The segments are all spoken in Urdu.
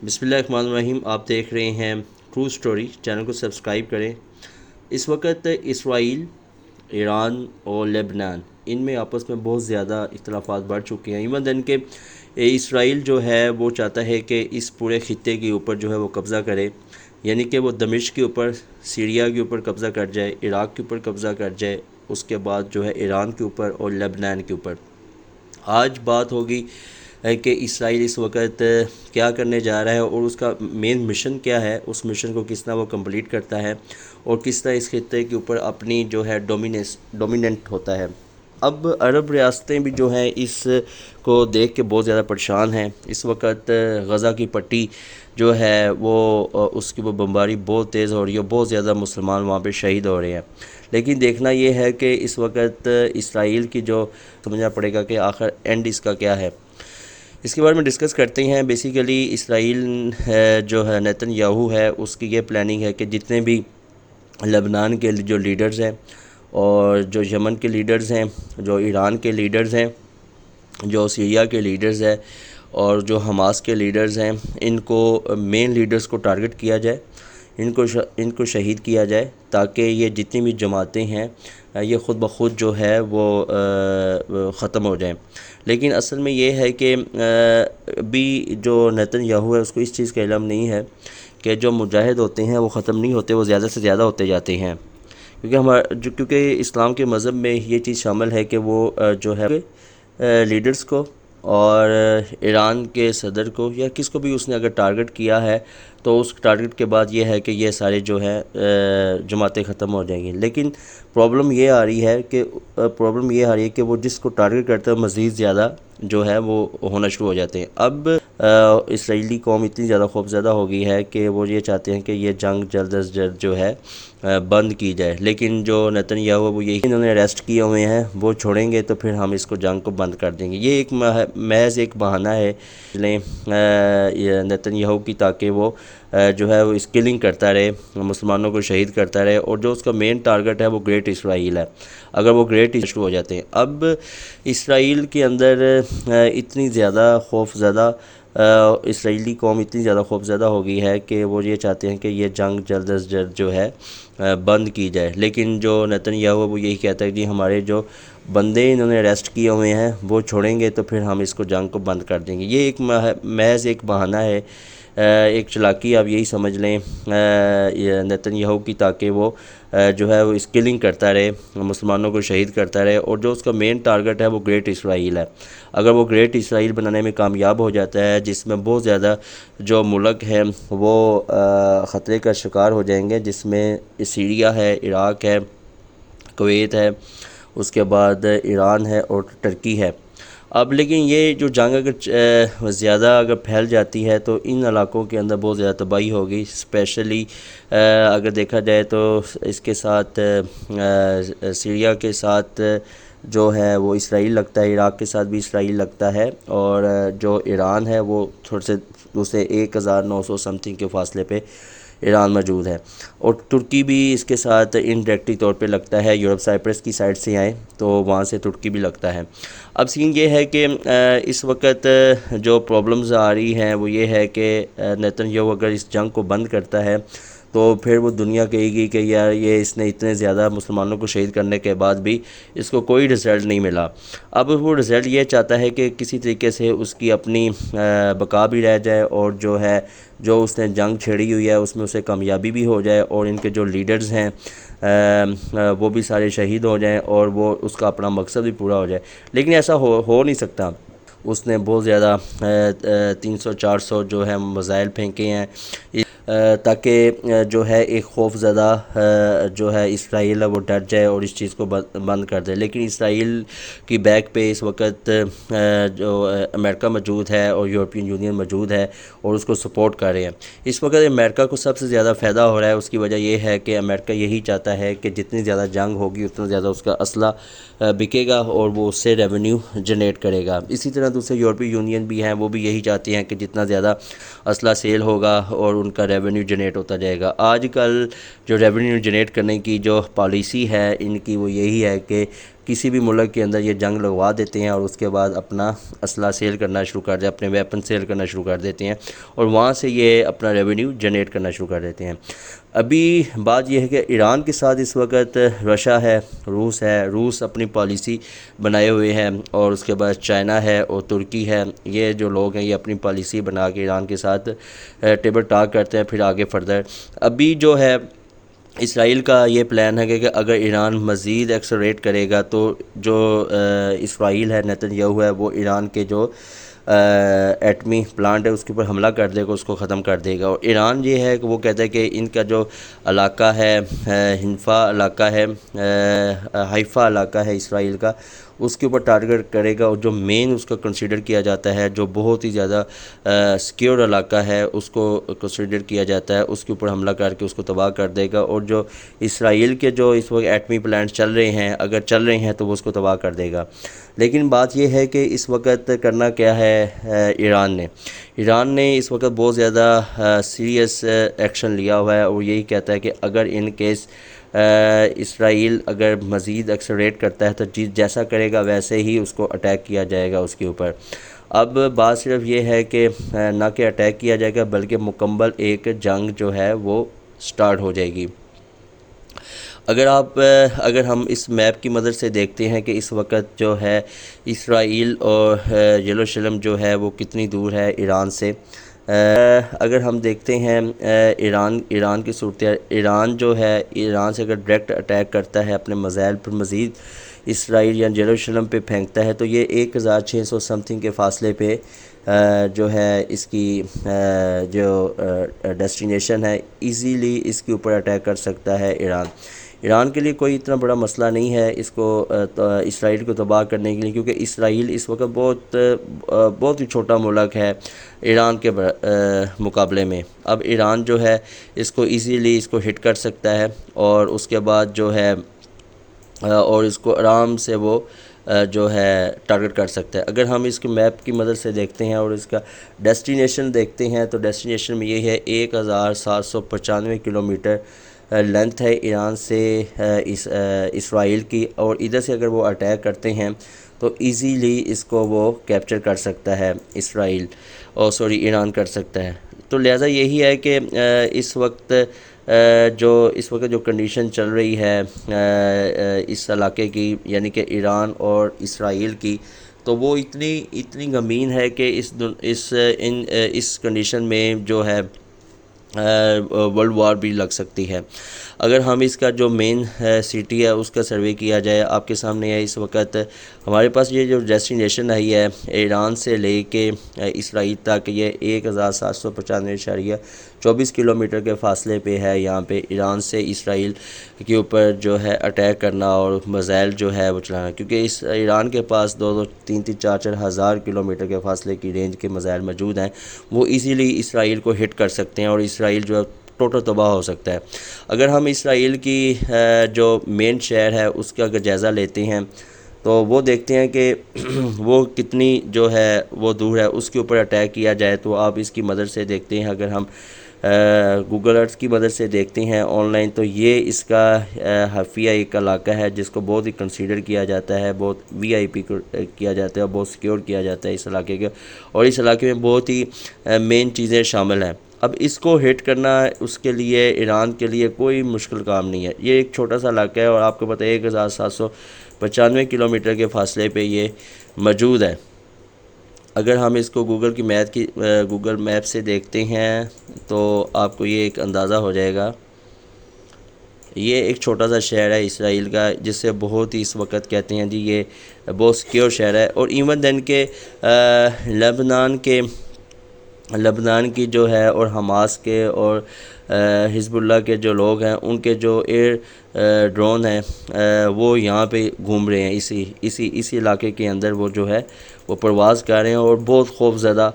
بسم اللہ الرحمن الرحیم۔ آپ دیکھ رہے ہیں ٹرو سٹوری، چینل کو سبسکرائب کریں۔ اس وقت اسرائیل، ایران اور لبنان ان میں آپس میں بہت زیادہ اختلافات بڑھ چکے ہیں۔ ایون دن کہ اسرائیل جو ہے وہ چاہتا ہے کہ اس پورے خطے کے اوپر جو ہے وہ قبضہ کرے، یعنی کہ وہ دمشق کے اوپر، سیریا کے اوپر قبضہ کر جائے، عراق کے اوپر قبضہ کر جائے، اس کے بعد جو ہے ایران کے اوپر اور لبنان کے اوپر۔ آج بات ہوگی کہ اسرائیل اس وقت کیا کرنے جا رہا ہے اور اس کا مین مشن کیا ہے، اس مشن کو کس طرح وہ کمپلیٹ کرتا ہے اور کس طرح اس خطے کے اوپر اپنی جو ہے ڈومیننٹ ہوتا ہے۔ اب عرب ریاستیں بھی جو ہیں اس کو دیکھ کے بہت زیادہ پریشان ہیں۔ اس وقت غزہ کی پٹی جو ہے وہ اس کی وہ بمباری بہت تیز ہو رہی ہے، بہت زیادہ مسلمان وہاں پہ شہید ہو رہے ہیں۔ لیکن دیکھنا یہ ہے کہ اس وقت اسرائیل کی جو سمجھنا پڑے گا کہ آخر اینڈ اس کا کیا ہے، اس کے بارے میں ڈسکس کرتے ہیں۔ بیسیکلی اسرائیل جو ہے نیتن یاہو ہے، اس کی یہ پلاننگ ہے کہ جتنے بھی لبنان کے جو لیڈرز ہیں اور جو یمن کے لیڈرز ہیں، جو ایران کے لیڈرز ہیں، جو سیریا کے لیڈرز ہیں اور جو حماس کے لیڈرز ہیں، ان کو مین لیڈرز کو ٹارگٹ کیا جائے، ان کو شہید کیا جائے، تاکہ یہ جتنی بھی جماعتیں ہیں یہ خود بخود جو ہے وہ ختم ہو جائیں۔ لیکن اصل میں یہ ہے کہ ابھی جو نیتن یاہو ہے اس کو اس چیز کا علم نہیں ہے کہ جو مجاہد ہوتے ہیں وہ ختم نہیں ہوتے، وہ زیادہ سے زیادہ ہوتے جاتے ہیں، کیونکہ اسلام کے مذہب میں یہ چیز شامل ہے کہ وہ جو ہے لیڈرز کو اور ایران کے صدر کو یا کس کو بھی اس نے اگر ٹارگٹ کیا ہے تو اس ٹارگٹ کے بعد یہ ہے کہ یہ سارے جو ہے جماعتیں ختم ہو جائیں گی۔ لیکن پرابلم یہ آ رہی ہے کہ وہ جس کو ٹارگٹ کرتا ہے مزید زیادہ جو ہے وہ ہونا شروع ہو جاتے ہیں۔ اب اسرائیلی قوم اتنی زیادہ خوفزدہ ہو گئی ہے کہ وہ یہ چاہتے ہیں کہ یہ جنگ جلد از جلد جو ہے بند کی جائے، لیکن جو نیتن یاہو ہے وہ یہی انہوں نے اریسٹ کیے ہوئے ہیں، وہ چھوڑیں گے تو پھر ہم اس کو جنگ کو بند کر دیں گے۔ یہ ایک محض ایک بہانہ ہے نیتن یاہو کی، تاکہ وہ جو ہے وہ اسکلنگ کرتا رہے، مسلمانوں کو شہید کرتا رہے، اور جو اس کا مین ٹارگٹ ہے وہ گریٹ اسرائیل ہے۔ اگر وہ گریٹ شروع ہو جاتے ہیں، اب اسرائیل کے اندر اتنی زیادہ اسرائیلی قوم اتنی زیادہ خوفزدہ ہو گئی ہے کہ وہ یہ چاہتے ہیں کہ یہ جنگ جلد از جلد جو ہے بند کی جائے، لیکن جو نیتن یاہو ہے وہ یہی کہتا ہے کہ ہمارے جو بندے انہوں نے اریسٹ کیے ہوئے ہیں وہ چھوڑیں گے تو پھر ہم اس کو جنگ کو بند کر دیں گے۔ یہ ایک محض ایک بہانہ ہے، ایک چلاکی آپ یہی سمجھ لیں نیتن یاہو کی، تاکہ وہ جو ہے وہ اسکلنگ کرتا رہے، مسلمانوں کو شہید کرتا رہے، اور جو اس کا مین ٹارگٹ ہے وہ گریٹ اسرائیل ہے۔ اگر وہ گریٹ اسرائیل بنانے میں کامیاب ہو جاتا ہے، جس میں بہت زیادہ جو ملک ہیں وہ خطرے کا شکار ہو جائیں گے، جس میں سیریا ہے، عراق ہے، کویت ہے، اس کے بعد ایران ہے اور ترکی ہے۔ اب لیکن یہ جو جنگ اگر زیادہ اگر پھیل جاتی ہے تو ان علاقوں کے اندر بہت زیادہ تباہی ہوگی، اسپیشلی اگر دیکھا جائے تو اس کے ساتھ سیریا کے ساتھ جو ہے وہ اسرائیل لگتا ہے، عراق کے ساتھ بھی اسرائیل لگتا ہے، اور جو ایران ہے وہ تھوڑے سے دوسرے 1900 سم تھنگ کے فاصلے پہ ایران موجود ہے، اور ترکی بھی اس کے ساتھ انڈائریکٹلی طور پہ لگتا ہے۔ یورپ سائپرس کی سائڈ سے آئیں تو وہاں سے ترکی بھی لگتا ہے۔ اب سین یہ ہے کہ اس وقت جو پرابلمز آ رہی ہیں وہ یہ ہے کہ نیتن یاہو اگر اس جنگ کو بند کرتا ہے تو پھر وہ دنیا کہے گی کہ یار یہ اس نے اتنے زیادہ مسلمانوں کو شہید کرنے کے بعد بھی اس کو کوئی رزلٹ نہیں ملا۔ اب وہ رزلٹ یہ چاہتا ہے کہ کسی طریقے سے اس کی اپنی بقا بھی رہ جائے، اور جو اس نے جنگ چھیڑی ہوئی ہے اس میں اسے کامیابی بھی ہو جائے، اور ان کے جو لیڈرز ہیں وہ بھی سارے شہید ہو جائیں، اور وہ اس کا اپنا مقصد بھی پورا ہو جائے۔ لیکن ایسا ہو نہیں سکتا۔ اس نے بہت زیادہ 300-400 جو ہے میزائل پھینکے ہیں، تاکہ جو ہے ایک خوف زدہ جو ہے اسرائیل ہے وہ ڈر جائے اور اس چیز کو بند کر دے۔ لیکن اسرائیل کی بیک پہ اس وقت جو امریکہ موجود ہے اور یورپین یونین موجود ہے اور اس کو سپورٹ کر رہے ہیں۔ اس وقت امریکہ کو سب سے زیادہ فائدہ ہو رہا ہے، اس کی وجہ یہ ہے کہ امریکہ یہی چاہتا ہے کہ جتنی زیادہ جنگ ہوگی اتنا زیادہ اس کا اسلحہ بکے گا اور وہ اس سے ریونیو جنریٹ کرے گا۔ اسی طرح دوسرے یورپی یونین بھی ہیں، وہ بھی یہی چاہتے ہیں کہ جتنا زیادہ اسلحہ سیل ہوگا اور ان کا ریونیو جنریٹ ہوتا جائے گا۔ آج کل جو ریونیو جنریٹ کرنے کی جو پالیسی ہے ان کی وہ یہی ہے کہ کسی بھی ملک کے اندر یہ جنگ لگوا دیتے ہیں اور اس کے بعد اپنا اسلحہ سیل کرنا شروع کر دیں، اپنے ویپن سیل کرنا شروع کر دیتے ہیں اور وہاں سے یہ اپنا ریونیو جنریٹ کرنا شروع کر دیتے ہیں۔ ابھی بات یہ ہے کہ ایران کے ساتھ اس وقت رشیا ہے، روس اپنی پالیسی بنائے ہوئے ہیں، اور اس کے بعد چائنا ہے اور ترکی ہے۔ یہ جو لوگ ہیں یہ اپنی پالیسی بنا کے ایران کے ساتھ ٹیبل ٹاک کرتے ہیں، پھر آگے فردر ابھی جو ہے اسرائیل کا یہ پلان ہے کہ اگر ایران مزید ایکسلریٹ کرے گا تو جو اسرائیل ہے، نیتن یاہو ہے، وہ ایران کے جو ایٹمی پلانٹ ہے اس کے اوپر حملہ کر دے گا، اس کو ختم کر دے گا۔ اور ایران یہ ہے کہ وہ کہتا ہے کہ ان کا جو علاقہ ہے، حیفا علاقہ ہے اسرائیل کا، اس کے اوپر ٹارگٹ کرے گا، اور جو مین اس کا کنسیڈر کیا جاتا ہے، جو بہت ہی زیادہ سیکیور علاقہ ہے، اس کو کنسیڈر کیا جاتا ہے، اس کے اوپر حملہ کر کے اس کو تباہ کر دے گا۔ اور جو اسرائیل کے جو اس وقت ایٹمی پلانٹ چل رہے ہیں، اگر چل رہے ہیں تو وہ اس کو تباہ کر دے گا۔ لیکن بات یہ ہے کہ اس وقت کرنا کیا ہے ایران نے اس وقت بہت زیادہ سیریس ایکشن لیا ہوا ہے، اور یہی کہتا ہے کہ اگر ان کیس اسرائیل اگر مزید ایکسلریٹ کرتا ہے تو جیسا کرے گا ویسے ہی اس کو اٹیک کیا جائے گا اس کے اوپر۔ اب بات صرف یہ ہے کہ نہ کہ اٹیک کیا جائے گا بلکہ مکمل ایک جنگ جو ہے وہ سٹارٹ ہو جائے گی۔ اگر ہم اس میپ کی مدد سے دیکھتے ہیں کہ اس وقت جو ہے اسرائیل اور یروشلم جو ہے وہ کتنی دور ہے ایران سے، اگر ہم دیکھتے ہیں ایران کی صورتحال، ایران جو ہے ایران سے اگر ڈائریکٹ اٹیک کرتا ہے اپنے میزائل پر مزید اسرائیل یا یروشلم پہ پھینکتا ہے تو یہ 1600 سم تھنگ کے فاصلے پہ جو ہے اس کی جو ڈیسٹینیشن ہے، ایزیلی اس کے اوپر اٹیک کر سکتا ہے ایران کے لیے کوئی اتنا بڑا مسئلہ نہیں ہے اس کو اسرائیل کو تباہ کرنے کے لیے، کیونکہ اسرائیل اس وقت بہت ہی چھوٹا ملک ہے ایران کے مقابلے میں۔ اب ایران جو ہے اس کو ایزیلی اس کو ہٹ کر سکتا ہے، اور اس کے بعد جو ہے اور اس کو آرام سے وہ جو ہے ٹارگٹ کر سکتا ہے۔ اگر ہم اس کے میپ کی مدد سے دیکھتے ہیں اور اس کا ڈیسٹینیشن دیکھتے ہیں تو ڈیسٹینیشن میں یہ ہے 1795 کلومیٹر لینتھ ہے ایران سے اسرائیل کی، اور ادھر سے اگر وہ اٹیک کرتے ہیں تو ایزیلی اس کو وہ کیپچر کر سکتا ہے ایران کر سکتا ہے۔ تو لہٰذا یہی ہے کہ اس وقت جو کنڈیشن چل رہی ہے اس علاقے کی، یعنی کہ ایران اور اسرائیل کی، تو وہ اتنی غمگین ہے کہ اس کنڈیشن میں جو ہے ورلڈ وار بھی لگ سکتی ہے۔ اگر ہم اس کا جو مین سٹی ہے اس کا سروے کیا جائے، آپ کے سامنے ہے اس وقت ہمارے پاس یہ جو ڈیسٹینیشن ہے یہ ایران سے لے کے اسرائیل تک، یہ 1795.24 کلومیٹر کے فاصلے پہ ہے۔ یہاں پہ ایران سے اسرائیل کے اوپر جو ہے اٹیک کرنا اور میزائل جو ہے وہ چلانا، کیونکہ اس ایران کے پاس 2-3-4 ہزار کلومیٹر کے فاصلے کی رینج کے میزائل موجود ہیں، وہ ایزیلی اسرائیل کو ہٹ کر سکتے ہیں اور اسرائیل جو ہے ٹوٹل تباہ ہو سکتا ہے۔ اگر ہم اسرائیل کی جو مین شہر ہے اس کا اگر جائزہ لیتے ہیں تو وہ دیکھتے ہیں کہ وہ کتنی جو ہے وہ دور ہے، اس کے اوپر اٹیک کیا جائے تو آپ اس کی مدد سے دیکھتے ہیں۔ اگر ہم گوگل ارتھ کی مدد سے دیکھتے ہیں آن لائن تو یہ اس کا حفیہ ایک علاقہ ہے جس کو بہت ہی کنسیڈر کیا جاتا ہے، بہت VIP کیا جاتا ہے اور بہت سیکیور کیا جاتا ہے اس علاقے کے، اور اس علاقے میں بہت ہی مین چیزیں شامل ہیں۔ اب اس کو ہٹ کرنا اس کے لیے ایران کے لیے کوئی مشکل کام نہیں ہے۔ یہ ایک چھوٹا سا علاقہ ہے اور آپ کو پتہ ہے 1795 کلومیٹر کے فاصلے پہ یہ موجود ہے۔ اگر ہم اس کو گوگل میپ سے دیکھتے ہیں تو آپ کو یہ ایک اندازہ ہو جائے گا۔ یہ ایک چھوٹا سا شہر ہے اسرائیل کا جس سے بہت ہی اس وقت کہتے ہیں جی یہ بہت سیکیور شہر ہے، اور ایون دین کے لبنان کی جو ہے اور حماس کے اور حزب اللہ کے جو لوگ ہیں ان کے جو ایئر ڈرون ہیں وہ یہاں پہ گھوم رہے ہیں، اسی علاقے کے اندر وہ جو ہے وہ پرواز کر رہے ہیں، اور بہت خوف زدہ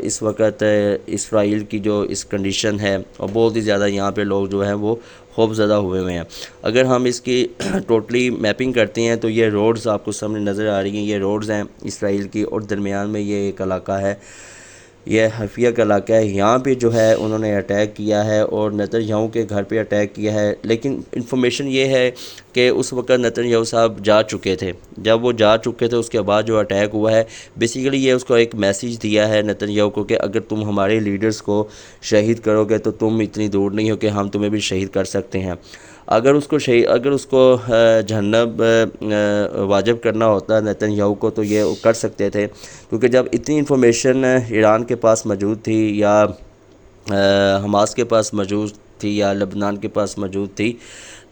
اس وقت اسرائیل کی جو اس کنڈیشن ہے، اور بہت ہی زیادہ یہاں پہ لوگ جو ہیں وہ خوف زدہ ہوئے ہیں۔ اگر ہم اس کی ٹوٹلی میپنگ کرتے ہیں تو یہ روڈز آپ کو سامنے نظر آ رہی ہیں، یہ روڈز ہیں اسرائیل کی، اور درمیان میں یہ ایک علاقہ ہے یہ حفیہ کا علاقہ ہے، یہاں پہ جو ہے انہوں نے اٹیک کیا ہے اور نتن یاہو کے گھر پہ اٹیک کیا ہے۔ لیکن انفارمیشن یہ ہے کہ اس وقت نتن یاہو صاحب جا چکے تھے، جب وہ جا چکے تھے اس کے بعد جو اٹیک ہوا ہے، بیسیکلی یہ اس کو ایک میسیج دیا ہے نتن یاہو کو کہ اگر تم ہمارے لیڈرز کو شہید کرو گے تو تم اتنی دور نہیں ہو کہ ہم تمہیں بھی شہید کر سکتے ہیں۔ اگر اس کو جہنم واجب کرنا ہوتا نتن یاہو کو تو یہ کر سکتے تھے، کیونکہ جب اتنی انفارمیشن ایران کے پاس موجود تھی یا حماس کے پاس موجود تھی یا لبنان کے پاس موجود تھی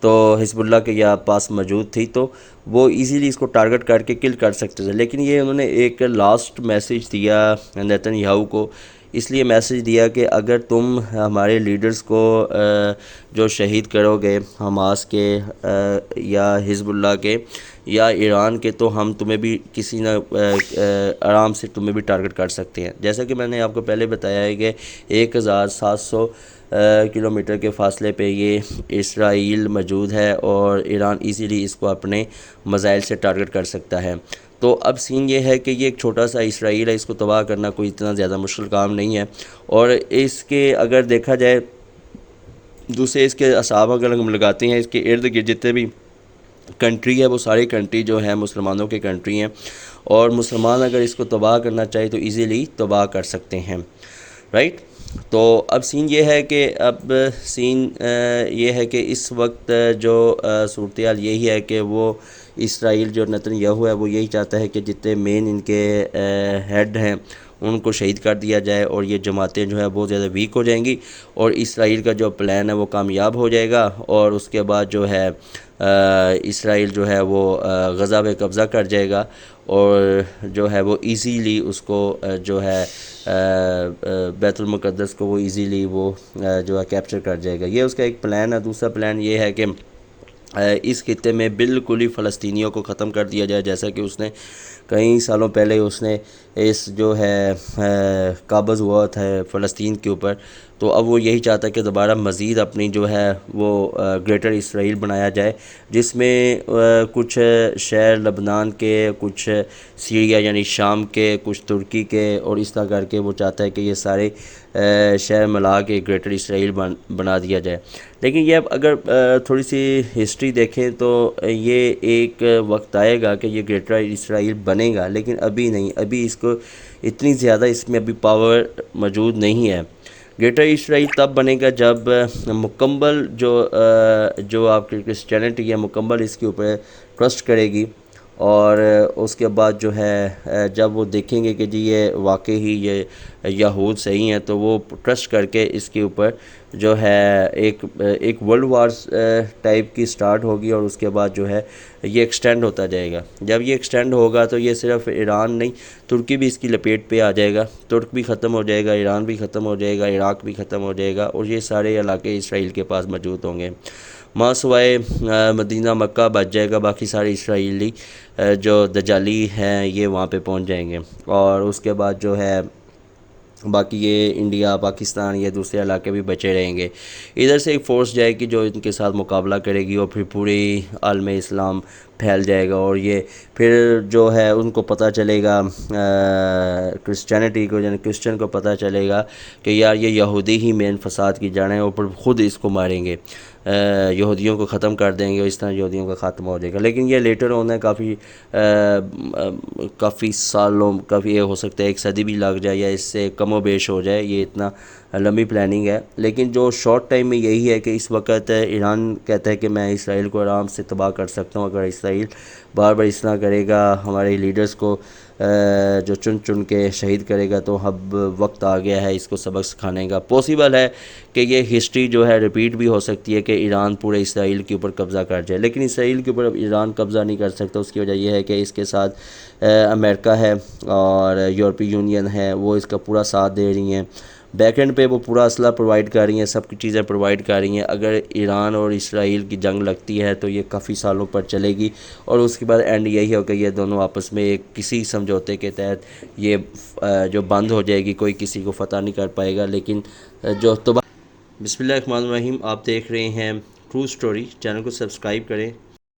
تو حزب اللہ کے پاس موجود تھی، تو وہ ایزیلی اس کو ٹارگٹ کر کے کل کر سکتے تھے۔ لیکن یہ انہوں نے ایک لاسٹ میسیج دیا نتن یاہو کو، اس لیے میسیج دیا کہ اگر تم ہمارے لیڈرز کو جو شہید کرو گے حماس کے یا حزب اللہ کے یا ایران کے، تو ہم تمہیں بھی کسی نہ آرام سے تمہیں بھی ٹارگٹ کر سکتے ہیں۔ جیسا کہ میں نے آپ کو پہلے بتایا ہے کہ 1700 کلومیٹر کے فاصلے پہ یہ اسرائیل موجود ہے اور ایران ایزیلی اس کو اپنے میزائل سے ٹارگٹ کر سکتا ہے۔ تو اب سین یہ ہے کہ یہ ایک چھوٹا سا اسرائیل ہے، اس کو تباہ کرنا کوئی اتنا زیادہ مشکل کام نہیں ہے، اور اس کے اگر دیکھا جائے دوسرے اس کے اصحاب اگر ہم لگاتے ہیں، اس کے ارد گرد جتنے بھی کنٹری ہے وہ ساری کنٹری جو ہیں مسلمانوں کی کنٹری ہیں، اور مسلمان اگر اس کو تباہ کرنا چاہے تو ایزیلی تباہ کر سکتے ہیں، رائٹ۔ تو اب سین یہ ہے کہ یہ ہے کہ اس وقت جو صورتحال یہی ہے کہ وہ اسرائیل جو نتن یاہو ہے وہ یہی چاہتا ہے کہ جتنے مین ان کے ہیڈ ہیں ان کو شہید کر دیا جائے، اور یہ جماعتیں جو ہے بہت زیادہ ویک ہو جائیں گی، اور اسرائیل کا جو پلان ہے وہ کامیاب ہو جائے گا، اور اس کے بعد جو ہے اسرائیل جو ہے وہ غزہ پہ قبضہ کر جائے گا، اور جو ہے وہ ایزیلی اس کو جو ہے بیت المقدس کو وہ ایزیلی وہ جو ہے کیپچر کر جائے گا۔ یہ اس کا ایک پلان ہے۔ دوسرا پلان یہ ہے کہ اس خطے میں بالکل ہی فلسطینیوں کو ختم کر دیا جائے، جیسا کہ اس نے کئی سالوں پہلے اس نے اس جو ہے قابض ہوا تھا فلسطین کے اوپر، تو اب وہ یہی چاہتا ہے کہ دوبارہ مزید اپنی جو ہے وہ گریٹر اسرائیل بنایا جائے، جس میں کچھ شہر لبنان کے، کچھ سیریا یعنی شام کے، کچھ ترکی کے، اور اس طرح کر کے وہ چاہتا ہے کہ یہ سارے شہر ملا کے گریٹر اسرائیل بنا دیا جائے۔ لیکن یہ اب اگر تھوڑی سی ہسٹری دیکھیں تو یہ ایک وقت آئے گا کہ یہ گریٹر اسرائیل بنے گا، لیکن ابھی نہیں، ابھی اس کو اتنی زیادہ اس میں ابھی پاور موجود نہیں ہے۔ گریٹر اسرائیل تب بنے گا جب مکمل جو آپ کی کرسچینٹی ہے مکمل اس کے اوپر ٹرسٹ کرے گی، اور اس کے بعد جو ہے جب وہ دیکھیں گے کہ جی یہ واقعی ہی یہ یہود صحیح ہیں، تو وہ ٹرسٹ کر کے اس کے اوپر جو ہے ایک ورلڈ وار ٹائپ کی سٹارٹ ہوگی، اور اس کے بعد جو ہے یہ ایکسٹینڈ ہوتا جائے گا۔ جب یہ ایکسٹینڈ ہوگا تو یہ صرف ایران نہیں، ترکی بھی اس کی لپیٹ پہ آ جائے گا، ترک بھی ختم ہو جائے گا، ایران بھی ختم ہو جائے گا، عراق بھی ختم ہو جائے گا، اور یہ سارے علاقے اسرائیل کے پاس موجود ہوں گے، ماں سوائے مدینہ مکہ بچ جائے گا، باقی سارے اسرائیلی جو دجالی ہیں یہ وہاں پہ پہنچ جائیں گے، اور اس کے بعد جو ہے باقی یہ انڈیا، پاکستان، یہ دوسرے علاقے بھی بچے رہیں گے۔ ادھر سے ایک فورس جائے گی جو ان کے ساتھ مقابلہ کرے گی، اور پھر پوری عالم اسلام پھیل جائے گا، اور یہ پھر جو ہے ان کو پتہ چلے گا، کرسچینٹی کو یعنی کرسچن کو پتہ چلے گا کہ یار یہ یہودی ہی مین فساد کی جڑیں ہیں، اور پھر خود اس کو ماریں گے، یہودیوں کو ختم کر دیں گے، اور اس طرح یہودیوں کا خاتمہ ہو جائے گا۔ لیکن یہ لیٹر ہونا ہے، کافی سالوں، کافی ہو سکتا ہے 1 صدی بھی لگ جائے یا اس سے کم و بیش ہو جائے، یہ اتنا لمبی پلاننگ ہے۔ لیکن جو شارٹ ٹائم میں یہی ہے کہ اس وقت ایران کہتا ہے کہ میں اسرائیل کو آرام سے تباہ کر سکتا ہوں، اگر اسرائیل بار بار اس طرح کرے گا، ہمارے لیڈرز کو جو چن کے شہید کرے گا، تو اب وقت آ گیا ہے اس کو سبق سکھانے کا۔ پاسبل ہے کہ یہ ہسٹری جو ہے ریپیٹ بھی ہو سکتی ہے کہ ایران پورے اسرائیل کے اوپر قبضہ کر جائے، لیکن اسرائیل کے اوپر اب ایران قبضہ نہیں کر سکتا۔ اس کی وجہ یہ ہے کہ اس کے ساتھ امریکہ ہے اور یورپی یونین ہے، وہ اس کا پورا ساتھ دے رہی ہیں، بیک اینڈ پہ وہ پورا اسلحہ پرووائڈ کر رہی ہیں، سب کی چیزیں پرووائڈ کر رہی ہیں۔ اگر ایران اور اسرائیل کی جنگ لگتی ہے تو یہ کافی سالوں پر چلے گی، اور اس کے بعد اینڈ یہی ہوگا کہ یہ دونوں آپس میں ایک کسی سمجھوتے کے تحت یہ جو بند ہو جائے گی، کوئی کسی کو فتح نہیں کر پائے گا۔ لیکن بسم اللہ الرحمن الرحیم، آپ دیکھ رہے ہیں ٹرو سٹوری، چینل کو سبسکرائب کریں۔